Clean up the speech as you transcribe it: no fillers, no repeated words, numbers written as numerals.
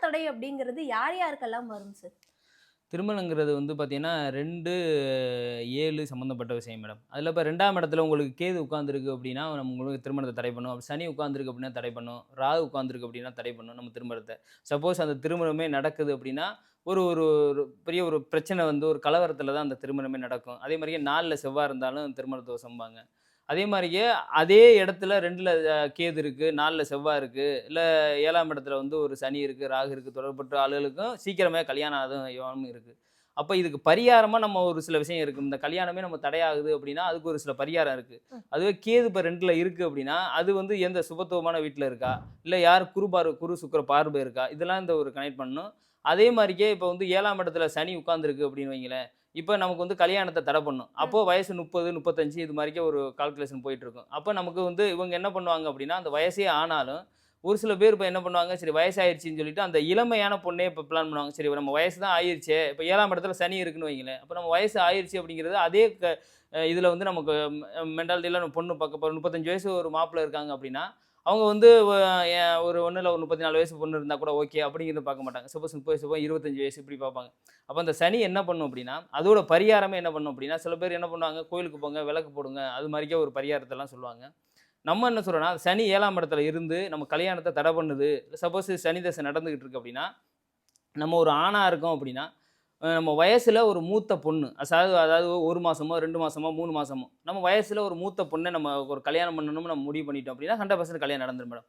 தடை அப்படிங்கிறது யார் யாருக்கெல்லாம் வரும் சார்? திருமணங்கிறது வந்து பார்த்தீங்கன்னா, 2, 7 சம்மந்தப்பட்ட விஷயம் மேடம். அதில இப்ப 2ஆம் இடத்துல உங்களுக்கு கேது உட்கார்ந்திருக்கு அப்டின்னா, நம்ம உங்களுக்கு திருமணத்த தடை பண்ணும். அப்ப சனி உட்கார்ந்திருக்கு அப்டின்னா தடை பண்ணும். ராகு உட்கார்ந்திருக்கு அப்டின்னா தடை பண்ணும் நம்ம திருமணத்த. சப்போஸ் அந்த திருமணமே நடக்குது அப்டின்னா, ஒரு ஒரு ஒரு பெரிய ஒரு பிரச்சனை வந்து ஒரு கலவரத்தில தான் அந்த திருமணமே நடக்கும். அதே மாரியே 4ல செவ்வாய் இருந்தாலும் திருமண தோஷம்பாங்க. அதே மாரியே அதே இடத்துல 2ல கேது இருக்கு, 4ல செவ்வாய் இருக்கு, இல்ல 7ஆம் இடத்துல வந்து ஒரு சனி இருக்கு, ராகு இருக்கு தொடர்புற்ற ஆளுகளுக்கும் சீக்கிரமே கல்யாணம் ஆகும் யோகமும் இருக்கு. அப்ப இதுக்கு பரிகாரமா நம்ம ஒரு சில விஷயம் இருக்கு. இந்த கல்யாணமே நம்ம தடையாகுது அப்டின்னா, அதுக்கு ஒரு சில பரிகாரம் இருக்கு. ம். அதுவே கேது இப்ப 2ல இருக்கு அப்டின்னா, அது வந்து எந்த சுபத்துவமான வீட்ல இருக்கா? இல்ல யார் குரு, சுக்கிர பார்வை இருக்கா? இதெல்லாம் இந்த ஒரு கனெக்ட் பண்ணணும். அதே மாரியே இப்ப வந்து 7ஆம் இடத்துல சனி உட்கார்ந்திருக்கு அப்டின்னு வைங்களேன். இப்ப நமக்கு வந்து கல்யாணத்த தடை பண்ணும். ம். அப்போ வயசு 30, 35 இது மாரிக்கே ஒரு கால்குலேஷன் போயிட்டுருக்கும். அப்ப நமக்கு வந்து இவங்க என்ன பண்ணுவாங்க அப்டின்னா, அந்த வயசே ஆனாலும், ஒரு சில பேர் இப்ப என்ன பண்ணுவாங்க, சரி வயசாயிருச்சுன்னு சொல்லிட்டு அந்த இளமையான பொண்ணே இப்ப பிளான் பண்ணுவாங்க. சரி நம்ம வயசு தான் ஆயிருச்சே, இப்ப 7ஆம் இடத்துல சனி இருக்குன்னு வைங்களேன். அப்ப நம்ம வயசு ஆயிருச்சு அப்டிங்கிறது அதே இதுல வந்து நமக்கு மென்டாலிட்டில நம்ம பொண்ணு பார்க்க போறோம். 35 வயசு ஒரு மாப்பிள்ளை இருக்காங்க அப்டின்னா, அவங்க வந்து ஒரு ஒண்ணும் இல்ல ஒரு 34 வயசு பொண்ணு இருந்தா கூட ஓகே அப்டிங்கிறத பார்க்க மாட்டாங்க. சப்போஸ் 30 வயசு 25 வயசு இப்டி பார்ப்பாங்க. அப்ப அந்த சனி என்ன பண்ணும் அப்டின்னா, அதோட பரிகாரமே என்ன பண்ணும் அப்டின்னா, சில பேர் என்ன பண்ணுவாங்க, கோயிலுக்கு போங்க, விளக்கு போடுங்க. அது மாரிக்கே ஒரு பரிகாரத்தலாம் சொல்லுவாங்க. நம்ம என்ன சொல்றோம்னா, சனி 7ஆம் இடத்துல இருந்து நம்ம கல்யாணத்த தடை பண்ணுது. சப்போஸ் சனி தசை நடந்துகிட்டு இருக்கு அப்டின்னா, நம்ம ஒரு ஆணா இருக்கோம் அப்டின்னா, நம்ம வயசுல ஒரு மூத்த பொண்ணு, அதாவது 1 மாசமோ, 2 மாசமோ, 3 மாசமோ, நம்ம வயசுல ஒரு மூத்த பொண்ண நம்ம ஒரு கல்யாணம் பண்ணணும்னு நம்ம முடிவு பண்ணிட்டோம் அப்டின்னா, 100% கல்யாணம் நடந்துரும் மேடம்.